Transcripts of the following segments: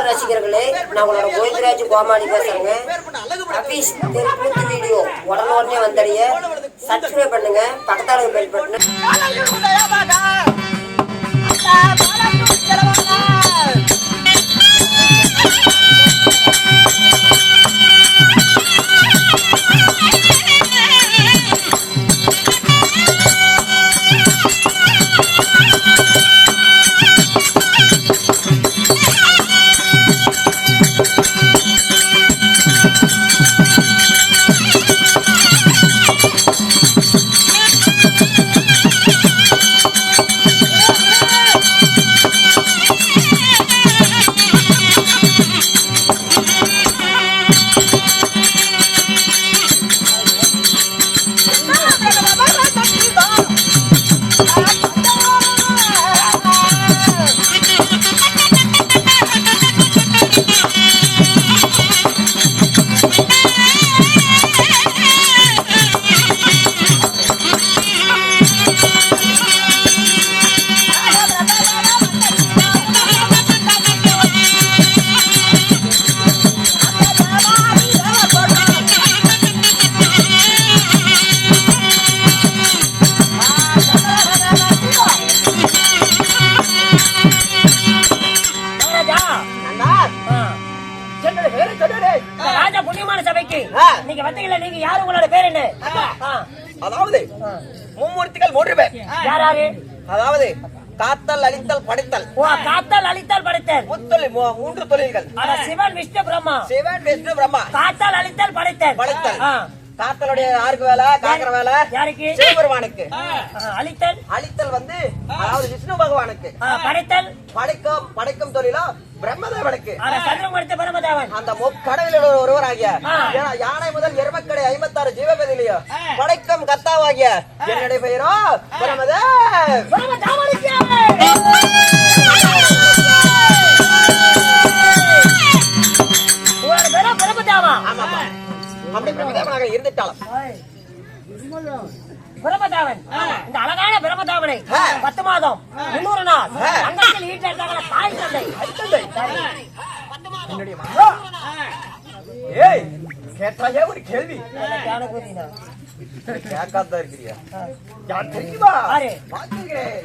ரசிகர்களே, நான் உங்களோட கோவிந்தராஜ் கோமாளி பேசுறேங்க. அபீஸ் தெருக்கூத்து வீடியோ உடனே வந்தடைய சப்ஸ்கிரைப் பண்ணுங்க, பக்கத்தால பெல் பட்டனை நீங்க வந்தீங்களா? நீங்க யாரு? உங்களோட பேர் என்ன? அதாவது மும்மூர்த்திகள் 3 பேர். யாராரு? அதாவது காத்தல், அழித்தல், படைத்தல். காத்தல், அழித்தல், படைத்தல். 3 தொழில்கள். சிவன், விஷ்ணு, பிரம்மா. சிவன், விஷ்ணு, பிரம்மா. காத்தல், அழித்தல், படைத்தல். படைத்தல். காத்தலுடைய யாருக்கு வேலை? காக்கிற வேலை யாருக்கு? சிவபெருமானுக்கு. அழித்தல், அழித்தல் வந்து அதாவது விஷ்ணு பகவானுக்கு. படைத்தல், படைக்கும் தொழிலோ பிரம்மதேவனுக்கு. பிரம்மதேவன் அந்த முக்கடவுளோட ஒருவர் ஆகிய யானை முதல் எருமக்கடை 56 ஜீவபதிலையோ படைக்கும் கத்தாவாகிய என்னுடைய பெயரோ பிரம்மதேவ். அப்படி பிரம்மதேவனாக இருந்துட்டாலும் பிரம்மதேவன் இந்த அழகான பிரம்மதேவனை 10 மாதம் 300 நாள் அங்கத்தில் வீட்டில் இருக்காங்க. தாய் தந்தை கேட்டாயே ஒரு கேள்வி கேட்காத இருக்கிறியா? யார் தெரியுமா? பார்த்துக்கிறேன்.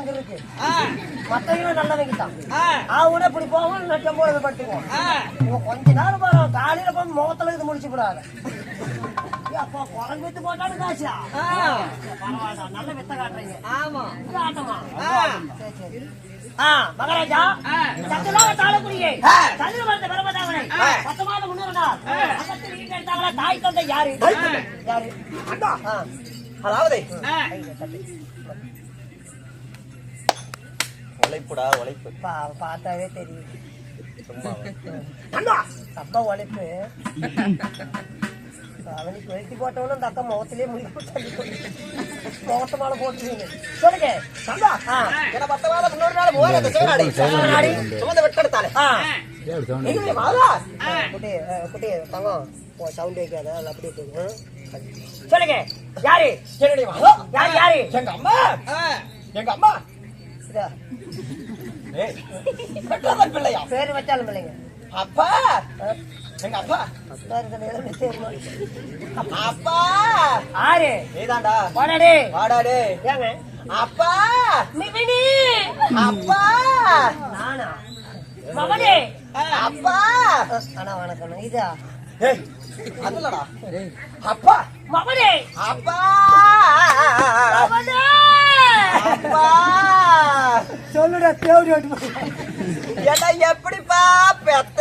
அங்க இருக்கு. மத்தவங்களும் நல்லவங்க தான். அவனே இப்படி போவோம், லட்சம் போல பட்டுக்குவோம். இவன் கொஞ்ச நேரம் போறோம், காலையில போய் முகத்துல இது முடிச்சு போடாது. அப்பா குரங்கு வித்து போட்டாலும் காசா? பரவாயில்ல, நல்ல வித்த காட்டுறீங்க. ஆமா, ஆட்டமா? சரி சரி. மகாராஜா, சத்துலாக தாழக்கூடிய தண்ணீர் வளர்ந்த பிரபதாவனை 10 மாதம் முன்னூறு நாள் பக்கத்தில் வீட்டு எடுத்தாங்களா? தாய் தந்தை யாரு? யாரு? அதாவது உழைப்புடா உழைப்பு. பார்த்தாவே தெரியும். சும்மா அப்பா உழைப்பு. அவனுக்கு வெட்டி போட்டவனும் அந்த அக்கா முகத்திலே முகத்த மாலை போட்டுருவீங்க. சொல்லுங்க. என்ன 10 மாதம் முன்னூறு நாள் மூவாயிரத்து சிவனாடி சுமந்த வெட்டெடுத்தாலே குட்டி குட்டி தங்கம் சவுண்ட் வைக்காத, அப்படியே போகும். சொல்லுங்க. யாரு? என்னுடைய யாரு? யாரு? எங்க அம்மா. எங்க அம்மா பிள்ளையா? பேரு வச்சாலும் பிள்ளைங்க. அப்பா. எங்க அப்பா. அப்பா ஆறு நீதாண்டா. வாடாடே வாடாடே. ஏங்க அப்பா. மிமினி. அப்பா. நானா? மகனே. அப்பா. அண்ணா வணக்கம். இதா அதுலடா. அப்பா. மகனே. அப்பா. மகனே. அப்பா. சொல்லுடா தேவடி ஓட்டு. என்ன எப்படிப்பா பெத்த?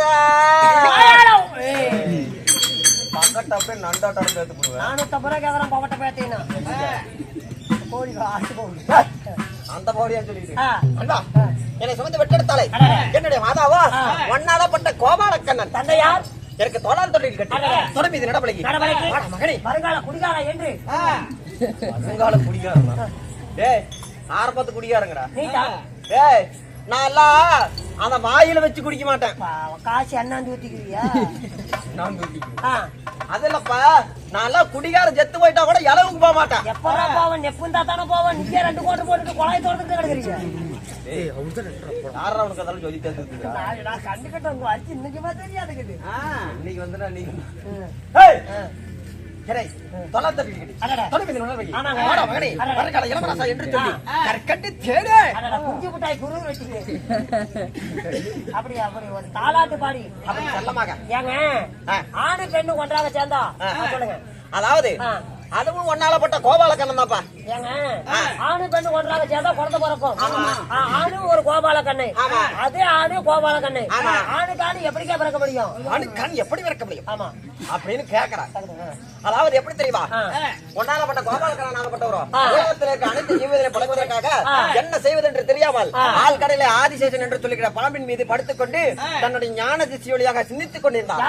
பக்கட்ட அப்படியே நண்டாட்டம் பேத்து போடுவேன். நானும் தப்புறா கேக்குறேன். பவட்ட பேத்தீங்கன்னா கோழி ஆட்டு போகுது. அந்த போடியான்னு சொல்லிட்டு அண்ணா என்னை சுமந்து வெட்டெடுத்தாலே என்னுடைய மாதாவா ஒன்னாலப்பட்ட கோபாலக்கண்ணன் தந்தையார் எனக்கு தோளால் தொழில் கட்டி தொடர்பு இது நடப்பலகி மகனே வருங்கால குடிகால என்று வருங்கால குடிகாரனா? டேய் ஆரம்பத்து குடிகாரங்கடா. நீட்டா டேய் நான் எல்லாம் அந்த வாயில வச்சு குடிக்க மாட்டேன். காசு அண்ணாந்து ஊத்திக்குவியா? அது இல்லப்பா, நான் எல்லாம் குடிகாரம் செத்து போயிட்டா கூட இளவுக்கு போக மாட்டேன். எப்படா போவன்? நெப்புந்தா தானே போவன். நீங்க 2 கோட்டை போட்டுட்டு குழாய் தோட்டத்துக்கு கிடக்குறீங்க. யாரா உனக்கு அதெல்லாம் சொல்லி தந்துருக்கா? நான் கண்டுகிட்ட உங்க அச்சு இன்னைக்குமா தெரியாதுக்குது. இன்னைக்கு வந்து நீ அப்படி அப்படி ஒரு தாலாட்டு பாடி ஏங்க ஆணு பெண்ணு ஒன்றாக சேர்ந்தா சொல்லுங்க. அதாவது அதுவும் ஒன்னாலப்பட்ட கோபாலக்கண்ணன் தான்ப்பா. ஏங்க ஆணு பெண்ணு ஒன்றாக சேர்ந்தா குழந்தை பிறக்கும். ஆணு ஒரு கோபாலக்கண்ணை, அதே ஆணு கோபாலக்கண்ணை. ஆணுக்கு ஆணு எப்படிக்கா பிறக்க முடியும்? ஆணுக்கான் எப்படி பிறக்க முடியும்? ஆமா அப்படின்னு கேக்குறான். அதாவது எப்படி தெரியுமா? ஒன்னாலப்பட்ட கோபாலக்கண்ணன் ஆகப்பட்டவரும் உலகத்தில் இருக்க அனைத்து ஜீவதிகளை பழகுவதற்காக என்ன செய்வது என்று தெரியாமல் ஆழ்கடலை ஆதிசேஷன் என்று சொல்லுகிற பாம்பின் மீது படுத்துக் கொண்டு தன்னுடைய ஞான திசை வழியாக சிந்தித்துக் கொண்டிருந்தார்.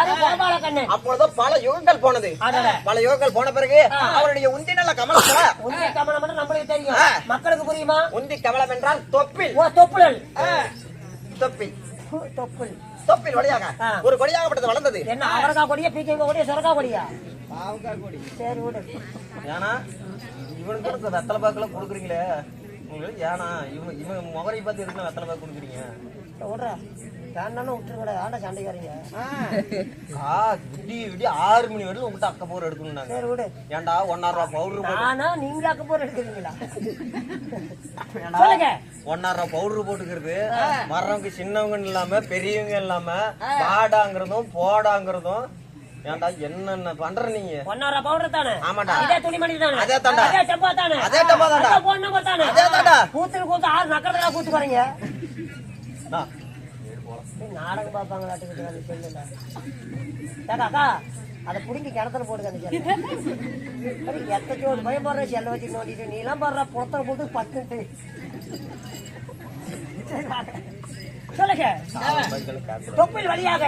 அப்பொழுது பல யுகங்கள் போனது. பல யுகங்கள் போன பிறகு அவருடைய உந்தி நல்ல கமலம் நம்மளுக்கு தெரியும். மக்களுக்கு புரியுமா? உந்தி கமலம் என்றால் தொப்பில். தொப்புள் தொப்பில் தொப்புள் தொப்பில் வழியாக ஒரு கொடியாகப்பட்டது வளர்ந்தது. என்ன அவரக்கா கொடியா, பீக்கங்க கொடியா, சொரக்கா கொடியா? சரி விடு. ஏன்னா இவனுக்கு வெத்தலை பாக்குல கொடுக்குறீங்களே உங்களுக்கு. ஏன்னா இவன் முகரை பார்த்து எதுக்கு வெத்தலை பாக்கு கொடுக்குறீங்க? விடுறா வேண்டான்னு விட்டுருங்கடா. ஆண்டா சண்டைக்காரங்க விடிய 6 மணி வரைக்கும் உங்ககிட்ட அக்க போர் எடுக்கணும். சரி விடு. ஏன்டா 1.5 ரூபா பவுடர்? ஆனா நீங்க அக்க போர் எடுக்கிறீங்களா? சொல்லுங்க. 1.5 ரூபா பவுடர் போட்டுக்கிறது வர்றவங்க சின்னவங்க இல்லாம பெரியவங்க இல்லாம பாடாங்கிறதும் போடாங்கிறதும். ஏன்டா என்னென்ன பண்ற நீங்க? 1.5 ரூபா பவுடர் தானே? ஆமாடா. அதே துணிமணி தானே? அதே தாண்டா. அதே டப்பா தானே? அதே டப்பா தாண்டா. அதே போன் நம்பர் தானே? அதே தாண்டா. கூத்துக்கு கூத்து 6 நக்கறதா கூத்து போறீங்க. நாடகம் பாப்பாங்களா? சொல்லுங்க அக்கா அதை புடிங்கி கிணத்துல போட்டு எத்தச்சோடு பயம் போடுற செல்ல வச்சு நோண்டிட்டு நீ எல்லாம் போடுற பொத்தனை போட்டு 10 சொல்லுங்க. தொப்பில் வழியாக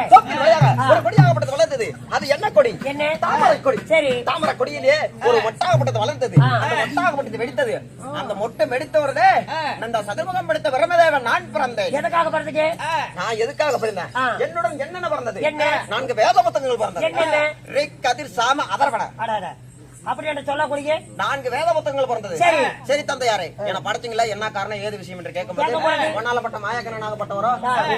ஒரு கொடியாகப்பட்டது வளர்ந்தது. அது என்ன கொடி? என்ன? தாமரை கொடி. சரி. தாமரை கொடியிலே ஒரு மொட்டாகப்பட்டது வளர்ந்தது. அந்த மொட்டாகப்பட்டது வெடித்தது. அந்த மொட்டை வெடித்தவரே அந்த சதுர்முகம் படுத்த பிரம்மதேவன் நான் பிறந்தேன். எதுக்காக பிறந்தீங்க? நான் எதுக்காக பிறந்தேன்? என்னுடன் என்னென்ன பிறந்தது? என்ன? 4 வேத புத்தகங்கள் பிறந்தது. என்னென்ன? ரிக், கதிர், சாம, அதர்வண. அப்படி என்ன சொல்லக்கூடிய 4 வேத புத்தகங்கள் பிறந்தது. சரி தந்தையாரே, என்ன படைச்சீங்களா? என்ன காரணம் ஏது விஷயம் என்று கேட்கும்போது ஒன்னாலப்பட்ட மாயக்கண்ணனாகப்பட்டவரோ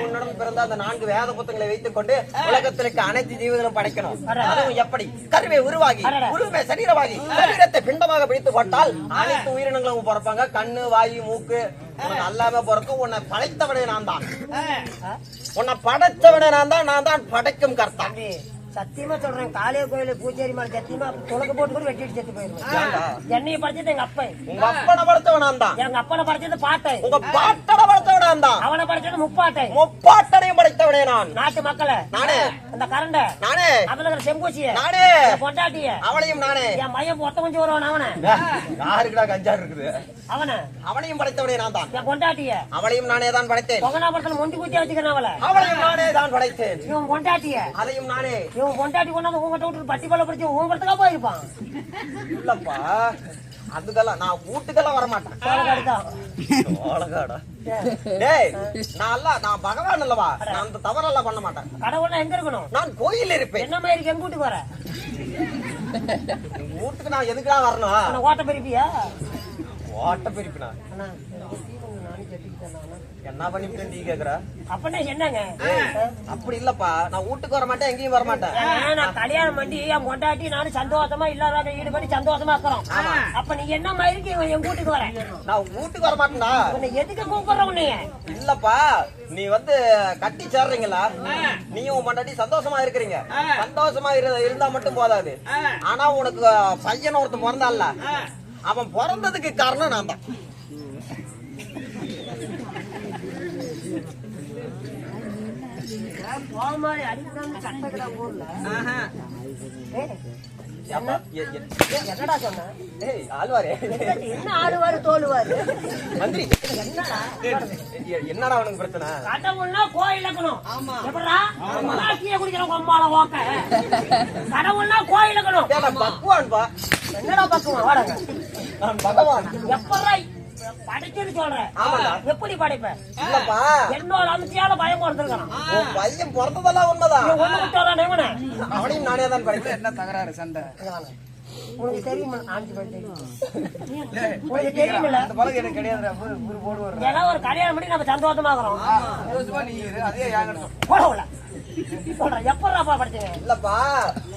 உன்னுடன் பிறந்த அந்த 4 வேத புத்தகங்களை வைத்துக் கொண்டு உலகத்திற்கு அனைத்து ஜீவர்களும் படைக்கணும். அதுவும் எப்படி? கருவை உருவாகி உருவே சரீரமாகி சரீரத்தை பிண்டமாக பிடித்து போட்டால் அனைத்து உயிரினங்களும் பிறப்பாங்க. கண்ணு, வாயு, மூக்கு, உனக்கு அல்லாம பிறக்கும் உன்னை படைத்தவனே நான் தான். உன்னை படைத்தவனே நான் தான் படைக்கும் கர்த்தா. தம்பி சத்தியமா சொல்றேன், காளிய கோயில பூச்சேரி மேல சத்தியமா துளக்க போட்டு கூட வெட்டிட்டு செத்து போயிருவேன். என்னைய படைச்சது எங்க அப்பன். உங்க அப்பனை படைத்தவன் தான். எங்க அப்பனை படைச்சது பாட்டை. உங்க பாட்டனை படைத்தவன் தான். அவனை படைச்சது முப்பாட்டை. முப்பாட்டனையும் படைத்தவனே நான். நாட்டு மக்களை நானே. அந்த கரண்ட நானே. அதுல இருக்கிற செம்பூச்சிய நானே. பொண்டாட்டிய அவளையும் நானே. என் மையம் ஒத்த கொஞ்சம் வருவான் அவனை. யாருக்குடா கஞ்சாறு இருக்குது? அவனையும் படைத்தவனே நான் தான். என் பொண்டாட்டிய அவளையும் நானே தான் படைத்தேன். பொங்கனாபுரத்துல மொண்டி குத்தி வச்சுக்கிறேன் அவளை. அவளையும் நானே தான் படைத்தேன். இவன் பொண்டாட்டிய அதையும் நானே. இவன் பொண்டாட்டி கொண்டாந்து உங்ககிட்ட விட்டு பட்டி கொள்ள படிச்சு உங்கள்கிட்ட போயிருப்பான். இல்லப்பா அதுக்கெல்லாம் நான் வீட்டுக்கெல்லாம் வரமாட்டேன். நான் பகவான் அல்லவா, நான் அந்த தவறெல்லாம் பண்ண மாட்டேன். கடவுள்னா எங்க இருக்கணும்? நான் கோயில் இருப்பேன். என்ன மாதிரி எங்க வீட்டுக்கு வர? வீட்டுக்கு நான் எதுக்குடா வரணும்? ஓட்ட பெருப்பியா? ஓட்ட பெருப்பினா என்ன பண்ணிவிட்டேன் நீ கேக்குற? அப்பனா என்னங்க? அப்படி இல்லப்பா, நான் வீட்டுக்கு வர மாட்டேன், எங்கேயும் வர மாட்டேன். நான் கல்யாணம் பண்ணி என் பொண்டாட்டி நானும் சந்தோஷமா இல்லாத ஈடுபடி சந்தோஷமா இருக்கிறோம். அப்ப நீ என்ன மாதிரி என் வீட்டுக்கு வர? நான் வீட்டுக்கு வர மாட்டேன்டா. உன்னை எதுக்கு கூப்பிடுற? உன்னைய இல்லப்பா, நீ வந்து கட்டி சேர்றீங்களா, நீயும் உன் பொண்டாட்டி சந்தோஷமா இருக்கிறீங்க. சந்தோஷமா இருந்தா மட்டும் போதாது. ஆனா உனக்கு பையன் ஒருத்தன் பிறந்தான்ல, அவன் பிறந்ததுக்கு காரணம் நான் தான். என்னடா சொன்ன? என்ன ஆடுவாரு தோலுவாரு மந்திரி? என்னடா அவனுக்கு பிரச்சனை? கடவுள்னா கோயில் இருக்கணும். எப்படா குடிக்கிறோம் கொம்பால ஓக்க? கடவுள்னா கோயில் இருக்கணும். பக்குவான்பா. என்னடா பக்குவம்? வாடங்க நான் பகவான். எப்படா படைச்சுன்னு சொல்றேன். எப்படி படைப்பேன்? இல்லப்பா, என்னோட அம்சியால பயம் கொடுத்துருக்கான். உன் பையன் பிறந்ததெல்லாம் உண்மைதான். ஒண்ணு விட்டு அவனையும் நானே தான் படைப்பேன். என்ன தகராறு சண்டை? உனக்கு தெரியுமா? உனக்கு தெரியுமில்ல? அந்த பழக்கம் எனக்கு கிடையாது. ஏதாவது ஒரு கல்யாணம் பண்ணி நம்ம சந்தோஷமாக்குறோம். நீ அதே யாங்க போடல எப்படாப்பா படிச்சீங்க? இல்லப்பா,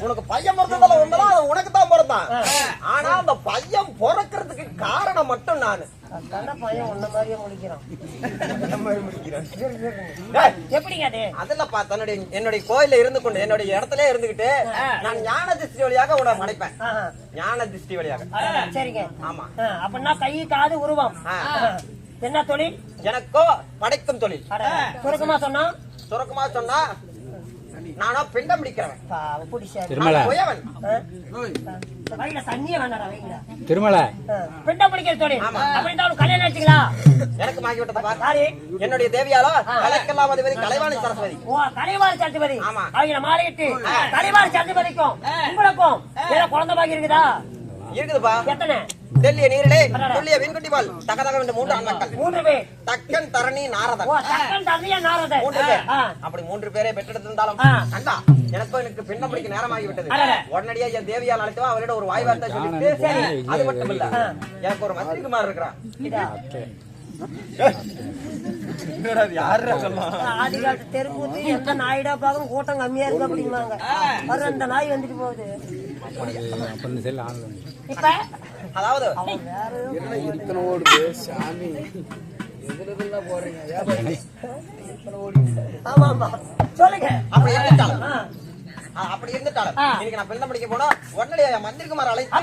உனக்கு பையன் பிறந்ததெல்லாம் உண்மைதான், அது உனக்கு தான் பிறந்தான். ஆனா அந்த பையன் பிறக்கிறதுக்கு காரணம் மட்டும் நானு. பையன் உன்ன மாதிரியே முடிக்கிறான். எப்படிங்க அது? அதுலப்பா, என்னுடைய கோயில இருந்து கொண்டு என்னுடைய இடத்துல இருந்துகிட்டு நான் ஞான திருஷ்டி வழியாக உன்னை படைப்பேன். ஞான திருஷ்டி வழியாக. சரிங்க. ஆமா. அப்படின்னா கை காது உருவம் என்ன தொழில்? எனக்கோ படைக்கும் தொழில். சுருக்கமா சொன்னா நானா பிண்டம் பிடிக்கிறவன். திருமலை பிண்டம் பிடிக்கிற தொழில். கல்யாணம் ஆச்சுங்களா? எனக்கு மாகி விட்டதா? என்னுடைய தேவியாலோ கலைக்கெல்லாம் அதிபதி கலைவாணி சரஸ்வதி. கலைவாணி சரஸ்வதி. ஆமா. அவங்க மாறிட்டு கலைவாணி சரஸ்வதிக்கும் உங்களுக்கும் குழந்தை பாக்கி இருக்குதா? இருக்குதுப்பா. எத்தனை? தெல்லிய நீரிலே துள்ளிய வீண்குட்டி பால் தகதக என்று 3 ஆண்மக்கள். 3 பேர். தக்கன் தரணி நாரதன். தக்கன் தரணி நாரதன். 3 பேர். அப்படி 3 பேரை பெற்றெடுத்திருந்தாலும் கண்டா எனக்கு பின்னம் பிடிக்க நேரமாகி விட்டது. உடனடியா என் தேவியால் அழைத்தவா அவரிட ஒரு வாய் வார்த்தை சொல்லிட்டு, அது மட்டும் இல்ல, எனக்கு ஒரு மந்திரிக்குமார் இருக்கிறான். ஆதிகாலத்து தெருக்கூத்து எந்த நாயிடா பாக்கும் கூட்டம் கம்மியா இருக்கு அப்படிங்காங்க. அந்த நாய் வந்துட்டு போகுது. இப்ப அதாவது சொல்லுங்க. அப்படி இருந்துட்டாலும் இன்னைக்கு நான் பிள்ளை படிக்க போனா உடனே மந்திரிக்குமார் அழைத்து